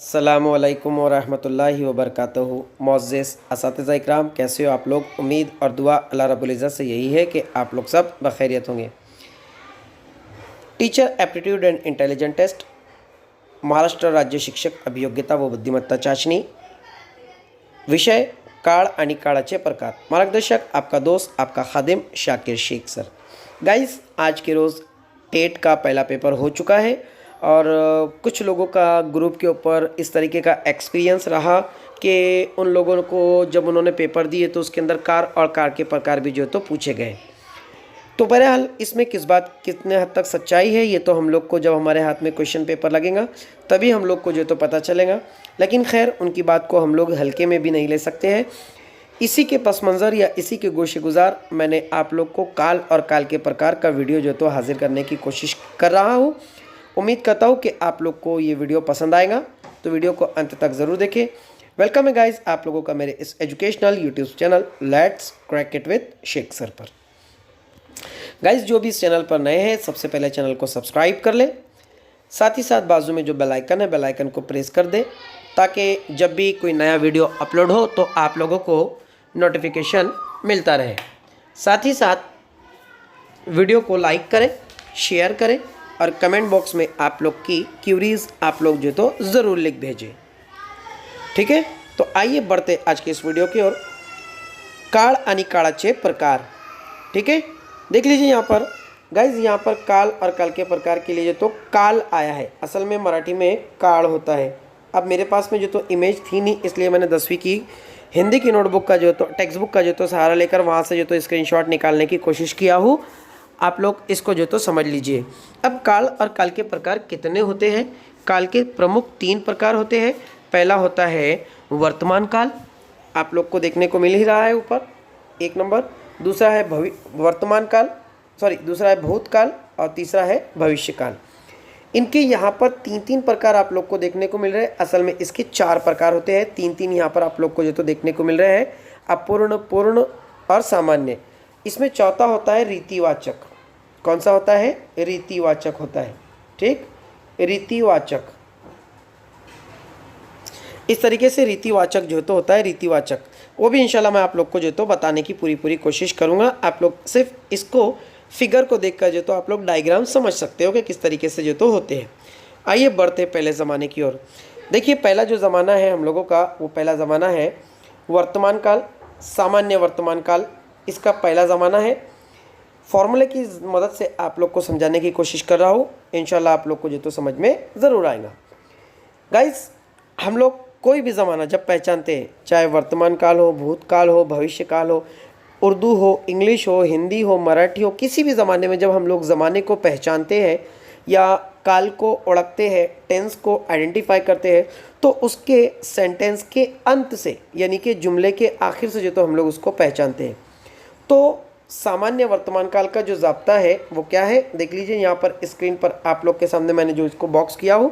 अस्सलामुअलैकुम वरहमतुल्लाहि वबरकातुहू। मोअज़्ज़िज़ असातिज़ा इकराम, कैसे हो आप लोग। उम्मीद और दुआ अल्लाह रब्बुल इज़्ज़त से यही है कि आप लोग सब बखैरियत होंगे। Teacher aptitude and intelligent test, Maharashtra राज्य शिक्षक अभियोग्यता व बुद्धिमत्ता चाचणी, विषय काळ आणि काळाचे प्रकार। मार्गदर्शक आपका दोस्त, आपका खादिम शाकिर शेख सर। गाइस, आज के रोज़ टेट का पहला पेपर हो चुका है और कुछ लोगों का ग्रुप के ऊपर इस तरीके का एक्सपीरियंस रहा कि उन लोगों को जब उन्होंने पेपर दिए तो उसके अंदर कार और कार के प्रकार भी जो है तो पूछे गए। तो बहरहाल इसमें किस बात कितने हद तक सच्चाई है ये तो हम लोग को जब हमारे हाथ में क्वेश्चन पेपर लगेगा तभी हम लोग को जो तो पता चलेगा। लेकिन खैर, उनकी बात को हम लोग हल्के में भी नहीं ले सकते हैं। इसी के पस मंज़र या इसी के गोशे गुजार मैंने आप लोग को काल और काल के प्रकार का वीडियो जो तो हाजिर करने की कोशिश कर रहा हूँ। उम्मीद करता हूँ कि आप लोग को ये वीडियो पसंद आएगा, तो वीडियो को अंत तक ज़रूर देखें। वेलकम है गाइस आप लोगों का मेरे इस educational YouTube channel let's crack it with Shaikh sir पर। गाइस, जो भी इस चैनल पर नए हैं सबसे पहले चैनल को सब्सक्राइब कर ले, साथ ही साथ बाजू में जो बेल आइकन है बेल आइकन को प्रेस कर दे ताकि जब भी कोई नया वीडियो अपलोड हो तो आप लोगों को नोटिफिकेशन मिलता रहे। साथ ही साथ वीडियो को लाइक करें, शेयर करें और कमेंट बॉक्स में आप लोग की क्यूरीज आप लोग जो तो ज़रूर लिख भेजें। ठीक है, तो आइए बढ़ते आज के इस वीडियो की ओर। काळ आणि काळाचे प्रकार। ठीक है, देख लीजिए यहाँ पर गाइज, यहाँ पर काल और काल के प्रकार के लिए जो तो काल आया है, असल में मराठी में काळ होता है। अब मेरे पास में जो तो इमेज थी नहीं, इसलिए मैंने 10वीं की हिंदी की नोटबुक का जो तो टेक्स्ट बुक का जो तो सहारा लेकर वहाँ से जो तो स्क्रीनशॉट निकालने की कोशिश किया हूँ। आप लोग इसको जो तो समझ लीजिए। अब काल और काल के प्रकार कितने होते हैं? काल के प्रमुख 3 प्रकार होते हैं। पहला होता है वर्तमान काल, आप लोग को देखने को मिल ही रहा है ऊपर 1 नंबर। दूसरा है दूसरा है भूतकाल और तीसरा है भविष्य काल। इनके यहाँ पर 3-3 प्रकार आप लोग को देखने को मिल रहे हैं। असल में इसके 4 प्रकार होते हैं, 3-3 यहाँ पर आप लोग को जो तो देखने को मिल रहे हैं, अपूर्ण, पूर्ण और सामान्य। इसमें चौथा होता है रीतिवाचक। कौन सा होता है? रीतिवाचक होता है। ठीक, रीतिवाचक। इस तरीके से रीतिवाचक जो तो होता है, रीतिवाचक वो भी इंशाल्लाह मैं आप लोग को जो तो बताने की पूरी कोशिश करूँगा। आप लोग सिर्फ इसको फिगर को देखकर जो तो आप लोग डायग्राम समझ सकते हो कि किस तरीके से जो तो होते हैं। आइए बढ़ते पहले ज़माने की ओर। देखिए, पहला जो ज़माना है हम लोगों का, वो पहला ज़माना है वर्तमान काल, सामान्य वर्तमान काल। इसका पहला ज़माना है। फॉर्मूले की मदद से आप लोग को समझाने की कोशिश कर रहा हूँ, इंशाल्लाह आप लोग को जो तो समझ में ज़रूर आएगा। गाइस, हम लोग कोई भी ज़माना जब पहचानते हैं, चाहे वर्तमान काल हो, भूतकाल हो, भविष्य काल हो, उर्दू हो, इंग्लिश हो, हिंदी हो, मराठी हो, किसी भी ज़माने में जब हम लोग ज़माने को पहचानते हैं या काल को ओळखते हैं, टेंस को आइडेंटिफाई करते हैं, तो उसके सेंटेंस के अंत से यानी कि जुमले के आखिर से जो तो हम लोग उसको पहचानते हैं। तो सामान्य वर्तमान काल का जो ज़ाब्ता है वो क्या है? देख लीजिए यहाँ पर स्क्रीन पर आप लोग के सामने मैंने जो इसको बॉक्स किया हो,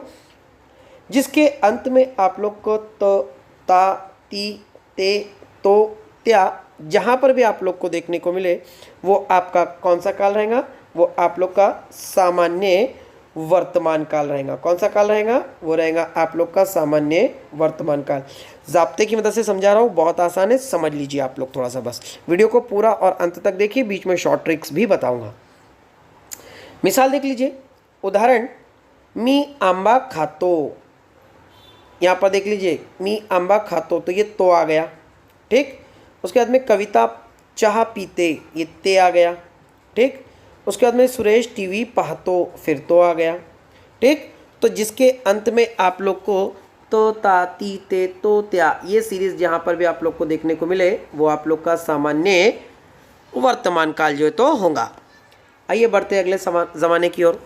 जिसके अंत में आप लोग को तो, ता, ती, ते, तो, त्या जहाँ पर भी आप लोग को देखने को मिले वो आपका कौन सा काल रहेगा? वो आप लोग का सामान्य वर्तमान काल रहेगा। कौन सा काल रहेगा? वो रहेगा आप लोग का सामान्य वर्तमान काल। ज़ाब्ते की मदद से समझा रहा हूँ, बहुत आसान है, समझ लीजिए आप लोग थोड़ा सा। बस वीडियो को पूरा और अंत तक देखिए, बीच में शॉर्ट ट्रिक्स भी बताऊँगा। मिसाल देख लीजिए, उदाहरण, मी आंबा खातो। यहाँ पर देख लीजिए, मी आंबा खातो, तो ये तो आ गया। ठीक, उसके बाद में कविता चाह पीते, ये ते आ गया। ठीक, उसके बाद में सुरेश टीवी पाहतो, फिर तो आ गया। ठीक, तो जिसके अंत में आप लोग को तो, ता, ती, ते, तो, त्या ये सीरीज़ जहाँ पर भी आप लोग को देखने को मिले वो आप लोग का सामान्य वर्तमान काल जो है तो होगा। आइए बढ़ते अगले ज़माने की ओर।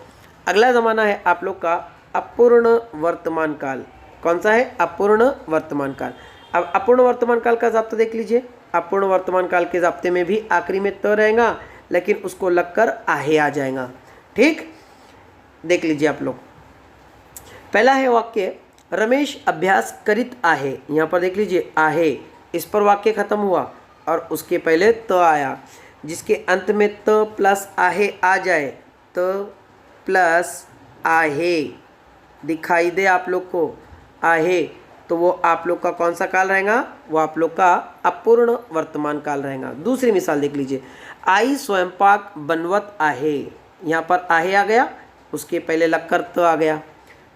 अगला ज़माना है आप लोग का अपूर्ण वर्तमान काल। कौन सा है? अपूर्ण वर्तमान काल। अब अपूर्ण वर्तमान काल का ज़ाब्ता देख लीजिए। अपूर्ण वर्तमान काल के ज़ाब्ते में भी आखिरी में तो रहेगा, लेकिन उसको लगकर आहे आ जाएगा। ठीक, देख लीजिए आप लोग। पहला है वाक्य, रमेश अभ्यास करीत आहे। यहाँ पर देख लीजिए आहे, इस पर वाक्य खत्म हुआ और उसके पहले त आया, जिसके अंत में त प्लस आहे आ जाए, त प्लस आहे दिखाई दे आप लोग को, आहे, तो वो आप लोग का कौन सा काल रहेगा? वो आप लोग का अपूर्ण वर्तमान काल रहेगा। दूसरी मिसाल देख लीजिए, आई स्वयंपाक बनवत आहे, यहाँ पर आहे आ गया, उसके पहले लक्कर त आ गया,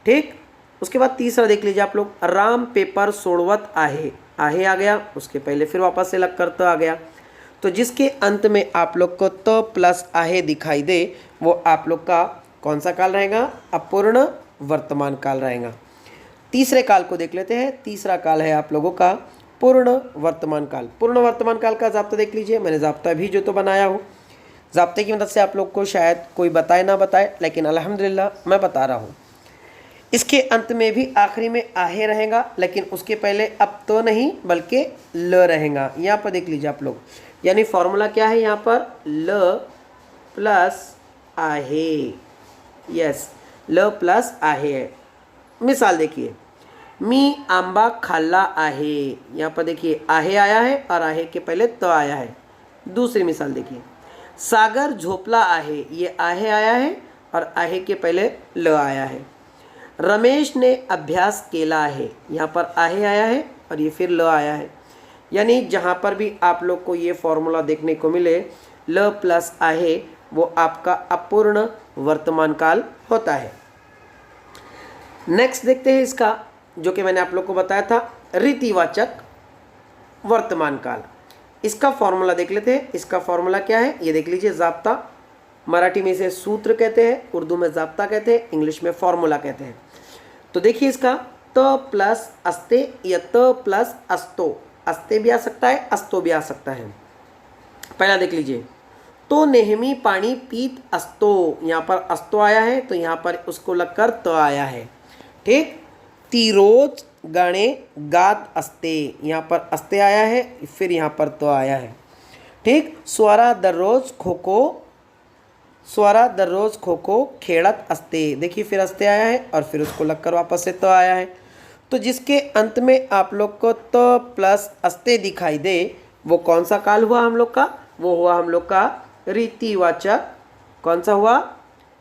ठीक। उसके बाद तीसरा देख लीजिए आप लोग, राम पेपर सोड़वत आहे आ गया, उसके पहले फिर वापस से लक्कर त आ गया। तो जिसके अंत में आप लोग को त प्लस आहे दिखाई दे, वो आप लोग का कौन सा काल रहेगा? अपूर्ण वर्तमान काल रहेगा। तीसरे काल को देख लेते हैं। तीसरा काल है आप लोगों का पूर्ण वर्तमान काल। पूर्ण वर्तमान काल का जाब्ता देख लीजिए, मैंने जाब्ता भी जो तो बनाया हो, जाब्ते की मदद से आप लोग को शायद कोई बताए ना बताए, लेकिन अल्हम्दुलिल्लाह मैं बता रहा हूँ। इसके अंत में भी आखिरी में आहे रहेगा, लेकिन उसके पहले अब तो नहीं बल्कि ल रहेगा। यहाँ पर देख लीजिए आप लोग, यानी फॉर्मूला क्या है यहाँ पर? ल प्लस आहे, यस, ल प्लस आहे है। मिसाल देखिए, मी आंबा खाल्ला आहे, यहाँ पर देखिए आहे आया है और आहे के पहले तो आया है। दूसरी मिसाल देखिए, सागर झोपला आहे, ये आहे आया है और आहे के पहले ल आया है। रमेश ने अभ्यास केला है, यहाँ पर आहे आया है और ये फिर ल आया है। यानी जहाँ पर भी आप लोग को ये फॉर्मूला देखने को मिले ल प्लस आहे, वो आपका अपूर्ण वर्तमान काल होता है। नेक्स्ट देखते हैं इसका, जो कि मैंने आप लोग को बताया था, रीतिवाचक वर्तमान काल। इसका फॉर्मूला देख लेते हैं। इसका फॉर्मूला क्या है ये देख लीजिए, जाब्ता, मराठी में इसे सूत्र कहते हैं, उर्दू में जाब्ता कहते हैं, इंग्लिश में फॉर्मूला कहते हैं। तो देखिए इसका, त प्लस अस्ते या त प्लस अस्तो, अस्ते भी आ सकता है, अस्तो भी आ सकता है। पहला देख लीजिए, तो नेहमी पानी पीत असतो, यहाँ पर अस्तो आया है तो यहाँ पर उसको लगकर त आया है, ठीक। ती रोज गाने गात असते, यहाँ पर अस्ते आया है, फिर यहाँ पर तो आया है, ठीक। स्वरा दररोज खो खो खेड़त असते, देखिए फिर अस्ते आया है और फिर उसको लगकर वापस से तो आया है। तो जिसके अंत में आप लोग को तो प्लस अस्ते दिखाई दे, वो कौन सा काल हुआ हम लोग का? वो हुआ हम लोग का रीतिवाचक। कौन सा हुआ?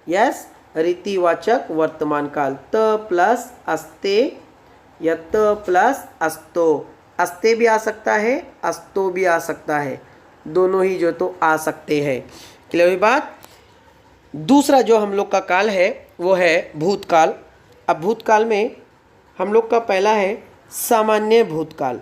यस, रीतिवाचक वर्तमान काल। त प्लस अस्ते या त प्लस अस्तो, अस्ते भी आ सकता है, अस्तो भी आ सकता है, दोनों ही जो तो आ सकते हैं। क्लियर हुई बात? दूसरा जो हम लोग का काल है वो है भूतकाल। अब भूतकाल में हम लोग का पहला है सामान्य भूतकाल।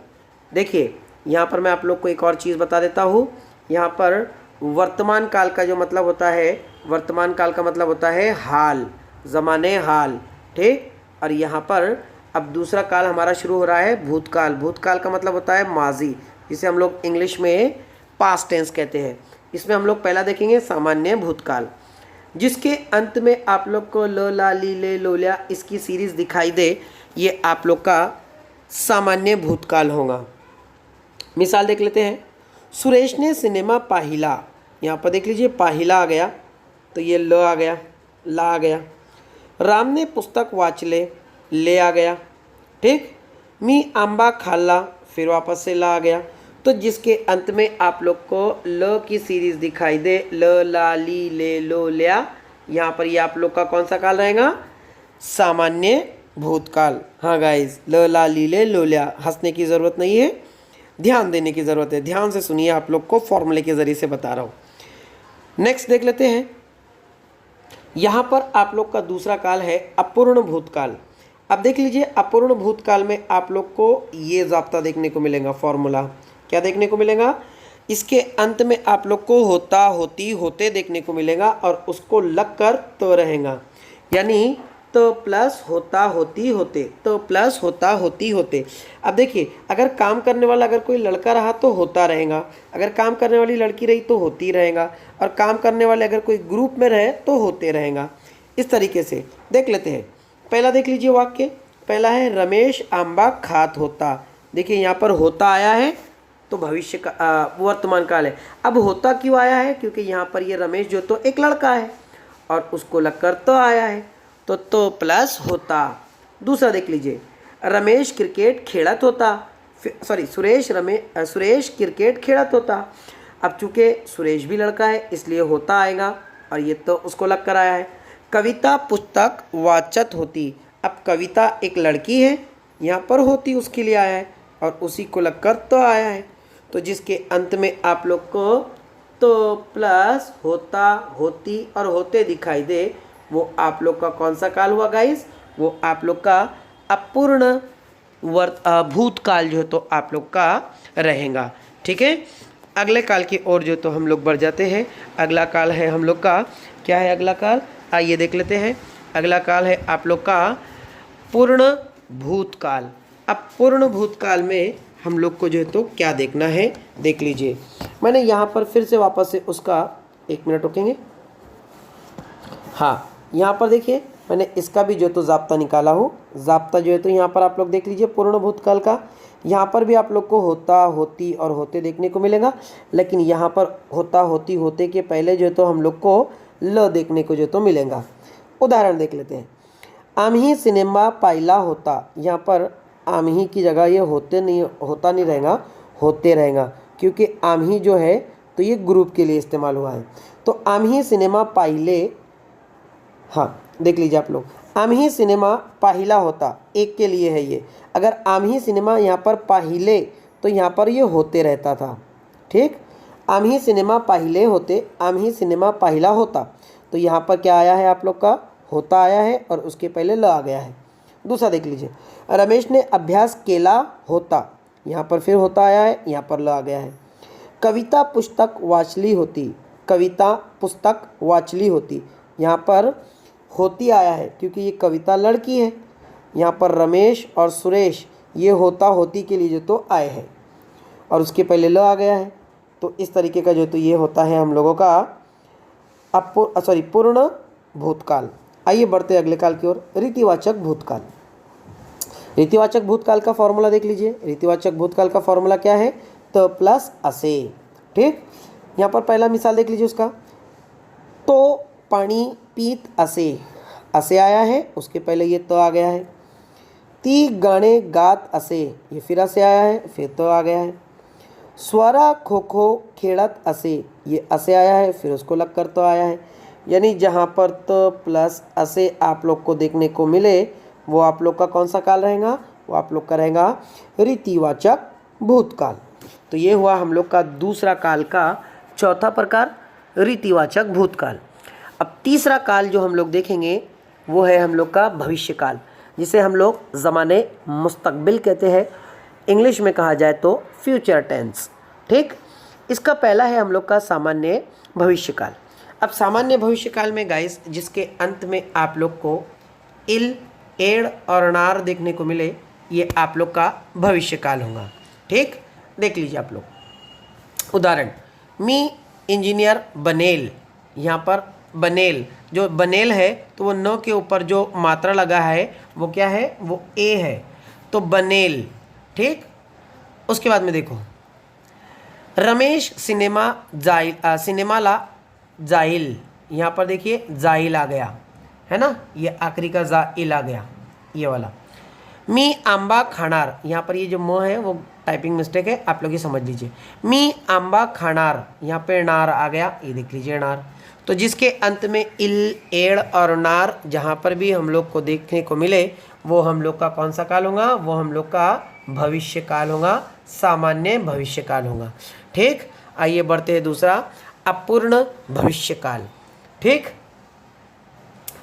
देखिए यहाँ पर मैं आप लोग को एक और चीज़ बता देता हूँ। यहाँ पर वर्तमान काल का जो मतलब होता है, वर्तमान काल का मतलब होता है हाल, ज़माने हाल, ठीक। और यहाँ पर अब दूसरा काल हमारा शुरू हो रहा है भूतकाल। भूतकाल का मतलब होता है माजी, जिसे हम लोग इंग्लिश में पास्ट टेंस कहते हैं। इसमें हम लोग पहला देखेंगे सामान्य भूतकाल, जिसके अंत में आप लोग को ल ला ली ले लोल्या इसकी सीरीज़ दिखाई दे, ये आप लोग का सामान्य भूतकाल होगा। मिसाल देख लेते हैं, सुरेश ने सिनेमा पाहिला, यहाँ पर देख लीजिए पाहिला आ गया तो ये ल आ गया, ला आ गया। राम ने पुस्तक वाचले, ले आ गया, ठीक। मी आंबा खाला, फिर वापस से ला आ गया। तो जिसके अंत में आप लोग को ल की सीरीज़ दिखाई दे, ल ला ली ले लो ल्या, यहाँ पर ये आप लोग का कौन सा काल रहेगा? सामान्य भूतकाल। हाँ गाइज, ल ला ली ले लो ल्या, हंसने की ज़रूरत नहीं है, ध्यान देने की ज़रूरत है। ध्यान से सुनिए, आप लोग को फॉर्मूले के ज़रिए से बता रहा हूँ। नेक्स्ट देख लेते हैं, यहाँ पर आप लोग का दूसरा काल है अपूर्ण भूतकाल। अब देख लीजिए, अपूर्ण भूतकाल में आप लोग को ये ज़ाब्ता देखने को मिलेगा, फॉर्मूला क्या देखने को मिलेगा? इसके अंत में आप लोग को होता होती होते देखने को मिलेगा और उसको लग कर तो रहेगा, यानी तो प्लस होता होती होते, तो प्लस होता होती होते। अब देखिए, अगर काम करने वाला अगर कोई लड़का रहा तो होता रहेगा, अगर काम करने वाली लड़की रही तो होती रहेगा, और काम करने वाले अगर कोई ग्रुप में रहे तो होते रहेगा। इस तरीके से देख लेते हैं। पहला देख लीजिए वाक्य, पहला है रमेश आंबा खात होता। देखिए यहाँ पर होता आया है तो भविष्य का वर्तमान काल है। अब होता क्यों आया है? क्योंकि यहाँ पर ये रमेश जो तो एक लड़का है और उसको लगकर तो आया है, तो प्लस होता। दूसरा देख लीजिए, रमेश क्रिकेट खेलत होता, सॉरी सुरेश क्रिकेट खेलत होता। अब चूँकि सुरेश भी लड़का है इसलिए होता आएगा और ये तो उसको लग कर आया है। कविता पुस्तक वाचत होती। अब कविता एक लड़की है यहाँ पर होती उसके लिए आया है और उसी को लगकर तो आया है। तो जिसके अंत में आप लोग को तो प्लस होता, होती और होते दिखाई दे, वो आप लोग का कौन सा काल हुआ गाइस? वो आप लोग का अपूर्ण भूतकाल जो है तो आप लोग का रहेगा। ठीक है, अगले काल की ओर जो तो हम लोग बढ़ जाते हैं। अगला काल है हम लोग का, क्या है अगला काल? आइए देख लेते हैं। अगला काल है आप लोग का पूर्ण भूतकाल। अब पूर्ण भूतकाल में हम लोग को जो है तो क्या देखना है, देख लीजिए। मैंने यहाँ पर फिर से वापस से उसका, एक मिनट रुकेंगे। हाँ, यहाँ पर देखिए मैंने इसका भी जो तो जाब्ता निकाला हूँ। जाब्ता जो है तो यहाँ पर आप लोग देख लीजिए पूर्ण भूतकाल का। यहाँ पर भी आप लोग को होता, होती और होते देखने को मिलेगा, लेकिन यहाँ पर होता, होती, होते के पहले जो है तो हम लोग को ल देखने को जो तो मिलेगा। उदाहरण देख लेते हैं। आम्ही सिनेमा पाइला होता, यहाँ पर आम्ही की जगह ये होता नहीं रहेगा, होते रहेगा, क्योंकि आम्ही जो है तो ये ग्रुप के लिए इस्तेमाल हुआ है। तो आम्ही सिनेमा पाहिले, हाँ देख लीजिए आप लोग, आम्ही सिनेमा पाहिला होता एक के लिए है ये। अगर आम्ही सिनेमा यहाँ पर पाहिले तो यहाँ पर ये होते रहता था। ठीक, आम्ही सिनेमा पाहिले होते, आम्ही सिनेमा पाहिला होता, तो यहाँ पर क्या आया है आप लोग का? होता आया है और उसके पहले ल आ गया है। दूसरा देख लीजिए, रमेश ने अभ्यास केला होता, यहाँ पर फिर होता आया है, यहाँ पर ल आ गया है। कविता पुस्तक वाचली होती, कविता पुस्तक वाचली होती, यहाँ पर होती आया है क्योंकि ये कविता लड़की है। यहाँ पर रमेश और सुरेश ये होता, होती के लिए जो तो आए हैं और उसके पहले ल आ गया है। तो इस तरीके का जो तो ये होता है हम लोगों का पूर्ण भूतकाल। आइए बढ़ते अगले काल की ओर, रीतिवाचक भूतकाल। रीतिवाचक भूतकाल का फॉर्मूला देख लीजिए। रीतिवाचक भूतकाल का फॉर्मूला क्या है? त प्लस असे। ठीक, यहाँ पर पहला मिसाल देख लीजिए उसका। तो पानी पीत असे, असे आया है, उसके पहले ये तो आ गया है। ती गाने गात असे, ये फिर असे आया है, फिर तो आ गया है। स्वरा खो खो खेड़त असे, ये असे आया है, फिर उसको लग कर तो आया है। यानी जहाँ पर तो प्लस असे आप लोग को देखने को मिले वो आप लोग का कौन सा काल रहेगा? वो आप लोग का रहेगा रीतिवाचक भूतकाल। तो ये हुआ हम लोग का दूसरा काल का चौथा प्रकार, रीतिवाचक भूतकाल। अब तीसरा काल जो हम लोग देखेंगे वो है हम लोग का भविष्यकाल, जिसे हम लोग ज़माने मुस्तकबिल कहते हैं, इंग्लिश में कहा जाए तो फ्यूचर टेंस। ठीक, इसका पहला है हम लोग का सामान्य भविष्यकाल। अब सामान्य भविष्यकाल में गाइस जिसके अंत में आप लोग को इल, एड़ और नार देखने को मिले, ये आप लोग का भविष्यकाल होगा। ठीक, देख लीजिए आप लोग। उदाहरण, मी इंजीनियर बनेल, यहाँ पर बनेल, जो बनेल है तो वो न के ऊपर जो मात्रा लगा है वो क्या है? वो ए है, तो बनेल। ठीक, उसके बाद में देखो, रमेश सिनेमाला जाइल, यहाँ पर देखिए जाइल आ गया है ना, ये आखिरी का जाइल आ गया, ये वाला। मी आंबा खानार, यहाँ पर ये जो म है वो टाइपिंग मिस्टेक है, आप लोग ये समझ लीजिए। मी आंबा खानार, यहाँ पे नार आ गया, ये देख लीजिए नार। तो जिसके अंत में इल, एड़ और नार जहाँ पर भी हम लोग को देखने को मिले वो हम लोग का कौन सा काल होगा? वो हम लोग का भविष्य काल होगा, सामान्य भविष्य काल होगा। ठीक, आइए बढ़ते हैं दूसरा, अपूर्ण भविष्य काल। ठीक,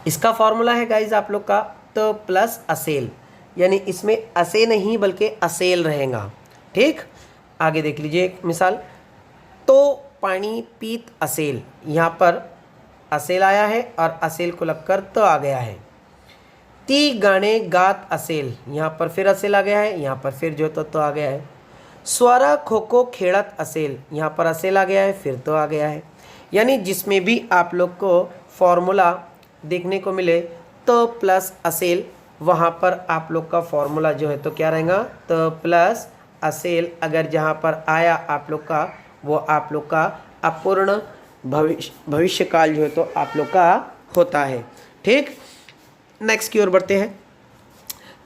इसका फॉर्मूला है गाइज आप लोग का त प्लस असेल, यानी इसमें असे नहीं बल्कि असेल रहेगा। ठीक, आगे देख लीजिए एक मिसाल। तो पानी पीत असेल, यहाँ पर असेल आया है और असेल को लगकर तो आ गया है। ती गाने गात असेल, यहाँ पर फिर असेल आ गया है, यहाँ पर फिर जो तो आ गया है। स्वरा खो खो खेड़त असेल, यहाँ पर असेल आ गया है, फिर तो आ गया है। यानी जिसमें भी आप लोग को फॉर्मूला देखने को मिले तो प्लस असेल, वहाँ पर आप लोग का फॉर्मूला जो है तो क्या रहेगा? तो प्लस असेल। अगर जहाँ पर आया आप लोग का वो आप लोग का अपूर्ण भविष्यकाल जो है तो आप लोग का होता है। ठीक, नेक्स्ट की ओर बढ़ते हैं,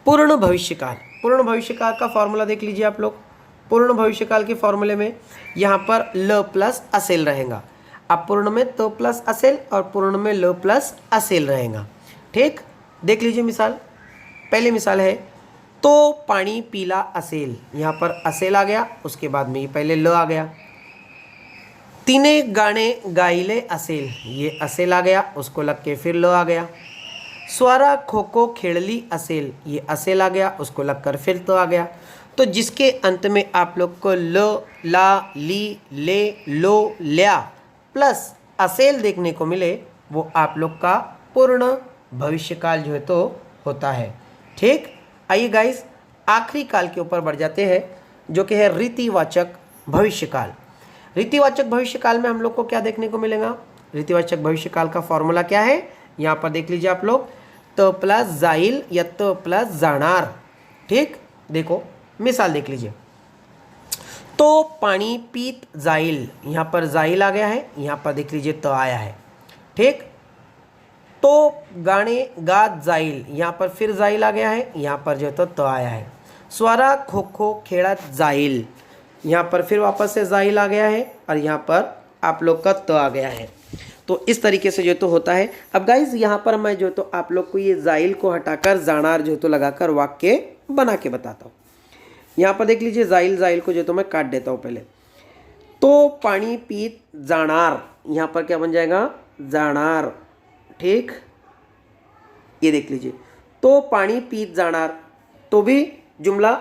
पूर्ण भविष्यकाल। पूर्ण भविष्यकाल का फॉर्मूला देख लीजिए आप लोग। पूर्ण भविष्यकाल के फॉर्मूले में यहाँ पर ल प्लस असेल रहेगा, अपूर्ण में तो प्लस असेल और पूर्ण में ल प्लस असेल रहेगा। ठीक, देख लीजिए मिसाल। पहली मिसाल है, तो पानी पीला असेल, यहाँ पर असेल आ गया, उसके बाद में ये पहले ल आ गया। तिने गाणे गाइले असेल, ये असेल आ गया, उसको लग के फिर ल आ गया। स्वरा खो खो खेळली असेल, ये असेल आ गया, उसको लगकर फिर तो आ गया। तो जिसके अंत में आप लोग को ल, ला, ली, ले, लो, ल्या प्लस असेल देखने को मिले, वो आप लोग का पूर्ण भविष्यकाल जो है तो होता है। ठीक, आइए गाइस आखिरी काल के ऊपर बढ़ जाते हैं, जो कि है रीतिवाचक भविष्यकाल। रीतिवाचक भविष्यकाल में हम लोग को क्या देखने को मिलेगा? रीतिवाचक भविष्यकाल का फॉर्मूला क्या है? यहाँ पर देख लीजिए आप लोग, त प्लस जाइल या त प्लस जाणार। ठीक, देखो मिसाल देख लीजिए। तो पानी पीत जाइल, यहाँ पर जाइल आ गया है, यहाँ पर देख लीजिए त आया है। ठीक, तो गाने गात जाइल, यहाँ पर फिर जाइल आ गया है, यहाँ पर जो तो त आया है। स्वरा खो खो खेड़त जाइल, यहाँ पर फिर वापस से जाइल आ गया है और यहाँ पर आप लोग का त आ गया है। तो इस तरीके से जो तो होता है। अब गाइज यहाँ पर मैं जो तो आप लोग को ये जाइल को हटाकर जानार जो तो लगाकर वाक्य बना के बताता हूँ। यहाँ पर देख लीजिए, जाइल जाइल को जो तो मैं काट देता हूँ पहले। तो पानी पीत जानार, यहाँ पर क्या बन जाएगा? जानार। ठीक, ये देख लीजिए, तो पानी पीत जानार, तो भी जुमला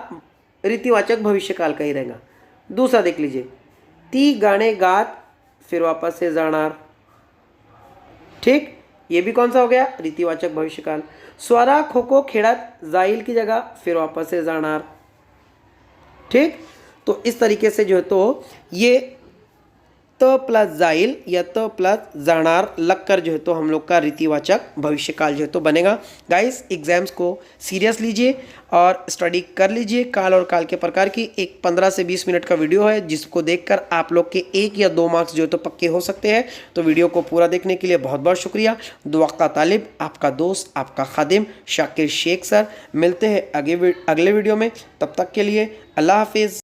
रीतिवाचक भविष्यकाल का ही रहेगा। दूसरा देख लीजिए, ती गाने गात, फिर वापस से जानार। ठीक, ये भी कौन सा हो गया? रीतिवाचक भविष्यकाल। स्वरा खो खो खेड़त जाइल की जगह फिर वापस से जानार। ठीक, तो इस तरीके से जो है तो ये त प्लस जाइल या त प्लस जानार लगकर जो है तो हम लोग का रीतिवाचक भविष्यकाल जो है तो बनेगा। गाइस एग्जाम्स को सीरियस लीजिए और स्टडी कर लीजिए। काल और काल के प्रकार की एक 15 से 20 मिनट का वीडियो है, जिसको देखकर आप लोग के 1 या 2 मार्क्स जो है तो पक्के हो सकते हैं। तो वीडियो को पूरा देखने के लिए बहुत बहुत शुक्रिया। दुआ का तालिब, आपका दोस्त, आपका खादिम शाकिर शेख सर। मिलते हैं अगले वीडियो में, तब तक के लिए अल्लाह हाफिज़।